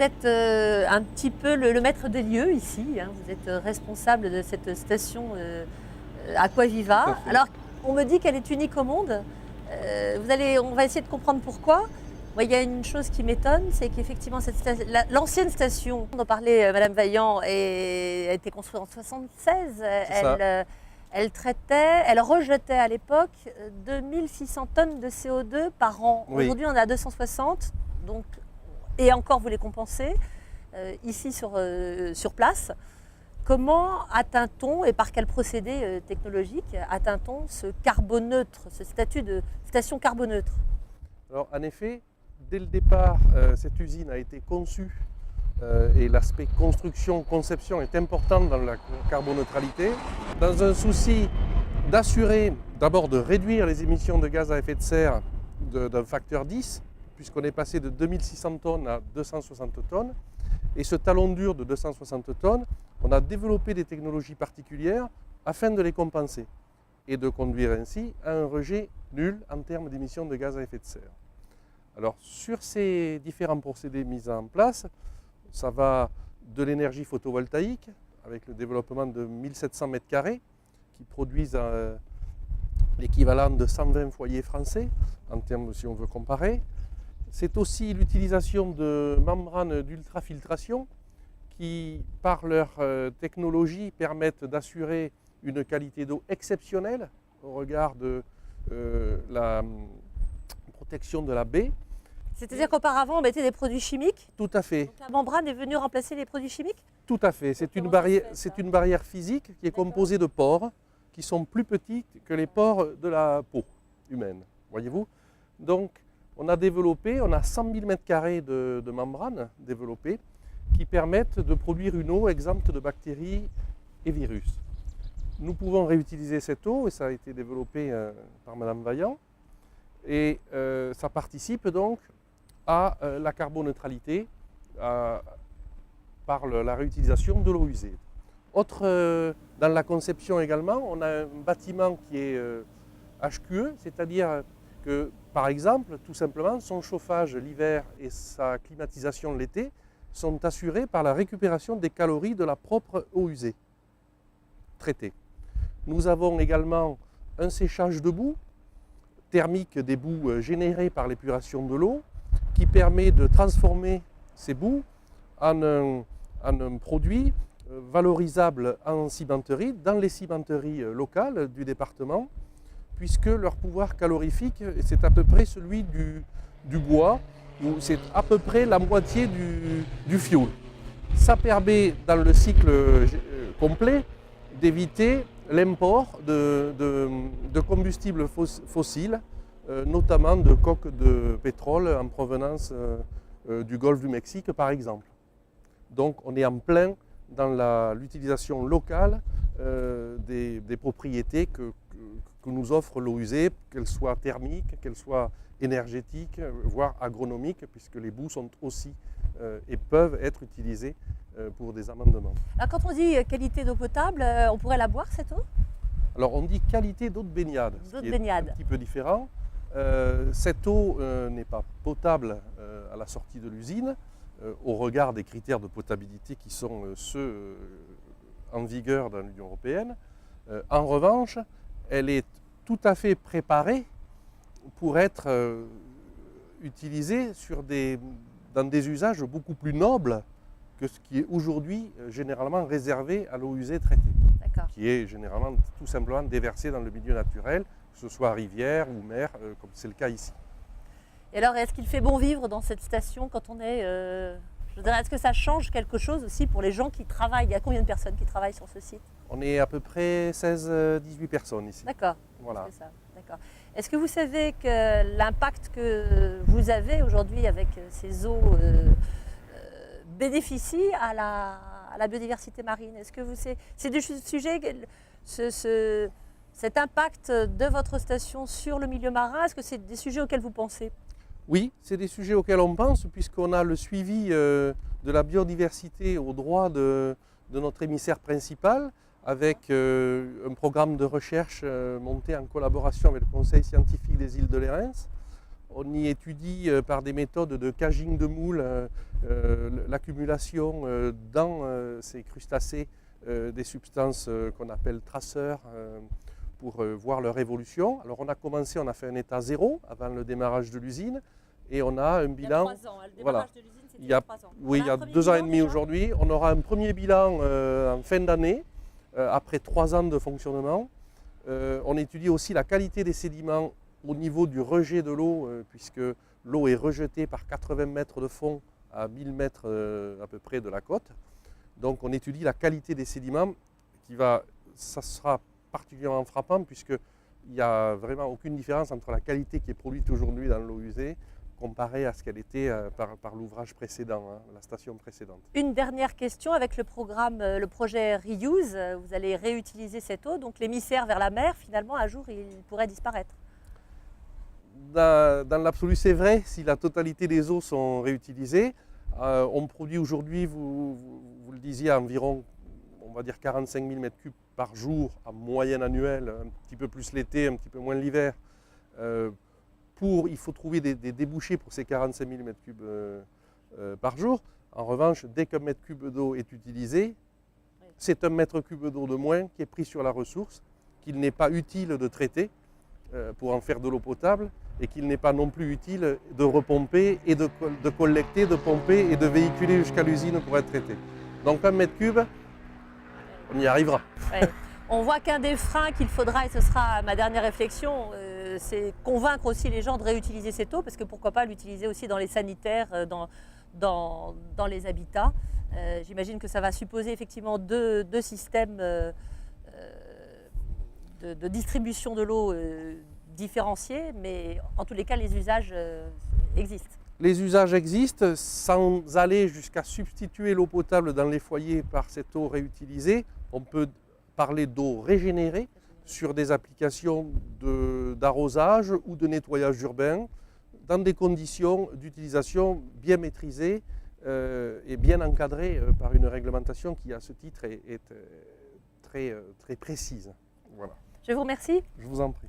êtes un petit peu le maître des lieux ici, hein. Vous êtes responsable de cette station Aquaviva. Alors, on me dit qu'elle est unique au monde. On va essayer de comprendre pourquoi. Moi, il y a une chose qui m'étonne, c'est qu'effectivement, l'ancienne station dont parlait Madame Vaillant a été construite en 1976. Elle rejetait à l'époque 2600 tonnes de CO2 par an. Oui. Aujourd'hui, on est à 260. Donc, et encore, vous les compensez ici sur place. Comment atteint-on et par quel procédé technologique atteint-on ce carboneutre, ce statut de station carboneutre? Alors, en effet, dès le départ, cette usine a été conçue et l'aspect construction, conception est important dans la carboneutralité. Dans un souci d'assurer, d'abord de réduire les émissions de gaz à effet de serre d'un facteur 10, puisqu'on est passé de 2600 tonnes à 260 tonnes. Et ce talon dur de 260 tonnes, on a développé des technologies particulières afin de les compenser et de conduire ainsi à un rejet nul en termes d'émissions de gaz à effet de serre. Alors sur ces différents procédés mis en place, ça va de l'énergie photovoltaïque avec le développement de 1700 m² qui produisent l'équivalent de 120 foyers français en termes, si on veut comparer. C'est aussi l'utilisation de membranes d'ultrafiltration qui, par leur technologie, permettent d'assurer une qualité d'eau exceptionnelle au regard de la protection de la baie. C'est-à-dire qu'auparavant, on mettait des produits chimiques? Tout à fait. Donc la membrane est venue remplacer les produits chimiques? Tout à fait. C'est une barrière physique qui est composée de pores qui sont plus petits que les pores de la peau humaine. Voyez-vous? Donc, on a 100 000 m² de membranes développées qui permettent de produire une eau exempte de bactéries et virus. Nous pouvons réutiliser cette eau et ça a été développé par Madame Vaillant et ça participe donc à la carboneutralité par la réutilisation de l'eau usée. Dans la conception également, on a un bâtiment qui est HQE, c'est-à-dire que, par exemple, tout simplement, son chauffage l'hiver et sa climatisation l'été sont assurés par la récupération des calories de la propre eau usée traitée. Nous avons également un séchage de boue thermique des boues générées par l'épuration de l'eau qui permet de transformer ces boues en un produit valorisable en cimenterie dans les cimenteries locales du département, puisque leur pouvoir calorifique, c'est à peu près celui du bois, ou c'est à peu près la moitié du fioul. Ça permet, dans le cycle complet, d'éviter l'import de combustibles fossiles, notamment de coques de pétrole en provenance du golfe du Mexique, par exemple. Donc on est en plein dans l'utilisation locale des propriétés que nous offre l'eau usée, qu'elle soit thermique, qu'elle soit énergétique, voire agronomique, puisque les boues sont aussi et peuvent être utilisées pour des amendements. Alors quand on dit qualité d'eau potable, on pourrait la boire cette eau? Alors on dit qualité d'eau de baignade, ce qui est un petit peu différent. Cette eau n'est pas potable à la sortie de l'usine, au regard des critères de potabilité qui sont ceux en vigueur dans l'Union européenne. En revanche, elle est tout à fait préparée pour être utilisée dans des usages beaucoup plus nobles que ce qui est aujourd'hui généralement réservé à l'eau usée traitée, qui est généralement tout simplement déversée dans le milieu naturel, que ce soit rivière ou mer, comme c'est le cas ici. Et alors, est-ce qu'il fait bon vivre dans cette station quand on est... je veux dire, est-ce que ça change quelque chose aussi pour les gens qui travaillent? Il y a combien de personnes qui travaillent sur ce site? On est à peu près 16-18 personnes ici. D'accord. Voilà. C'est ça. D'accord. Est-ce que vous savez que l'impact que vous avez aujourd'hui avec ces eaux bénéficie à la biodiversité marine? Est-ce que c'est des sujets, cet impact de votre station sur le milieu marin, est-ce que c'est des sujets auxquels vous pensez? Oui, c'est des sujets auxquels on pense, puisqu'on a le suivi de la biodiversité au droit de notre émissaire principal, avec un programme de recherche monté en collaboration avec le Conseil scientifique des îles de Lérins. On y étudie par des méthodes de caging de moules l'accumulation dans ces crustacés des substances qu'on appelle traceurs pour voir leur évolution. Alors on a commencé, on a fait un état zéro avant le démarrage de l'usine et on a un bilan. Il y a 3 ans, le démarrage de l'usine c'était il y a 3 ans. Oui, il y a 2 ans et demi aujourd'hui. On aura un premier bilan en fin d'année, après 3 ans de fonctionnement. On étudie aussi la qualité des sédiments au niveau du rejet de l'eau, puisque l'eau est rejetée par 80 mètres de fond à 1000 mètres à peu près de la côte. Donc on étudie la qualité des sédiments, ça sera particulièrement frappant puisqu'il n'y a vraiment aucune différence entre la qualité qui est produite aujourd'hui dans l'eau usée comparée à ce qu'elle était par l'ouvrage précédent, la station précédente. Une dernière question avec le projet Reuse. Vous allez réutiliser cette eau, donc l'émissaire vers la mer, finalement, un jour, il pourrait disparaître. Dans l'absolu, c'est vrai, si la totalité des eaux sont réutilisées. On produit aujourd'hui, vous le disiez, environ, on va dire 45 000 m3 par jour en moyenne annuelle, un petit peu plus l'été, un petit peu moins l'hiver. Il faut trouver des débouchés pour ces 45 000 m3 par jour. En revanche, dès qu'un mètre cube d'eau est utilisé, c'est un mètre cube d'eau de moins qui est pris sur la ressource, qu'il n'est pas utile de traiter pour en faire de l'eau potable et qu'il n'est pas non plus utile de repomper et de collecter, de pomper et de véhiculer jusqu'à l'usine pour être traité. Donc un mètre cube, on y arrivera. Ouais. On voit qu'un des freins qu'il faudra, et ce sera ma dernière réflexion, c'est convaincre aussi les gens de réutiliser cette eau, parce que pourquoi pas l'utiliser aussi dans les sanitaires, dans les habitats. J'imagine que ça va supposer effectivement deux systèmes de distribution de l'eau différenciés, mais en tous les cas, les usages existent. Les usages existent, sans aller jusqu'à substituer l'eau potable dans les foyers par cette eau réutilisée. On peut parler d'eau régénérée sur des applications d'arrosage ou de nettoyage urbain, dans des conditions d'utilisation bien maîtrisées et bien encadrées par une réglementation qui, à ce titre, est très précise. Voilà. Je vous remercie. Je vous en prie.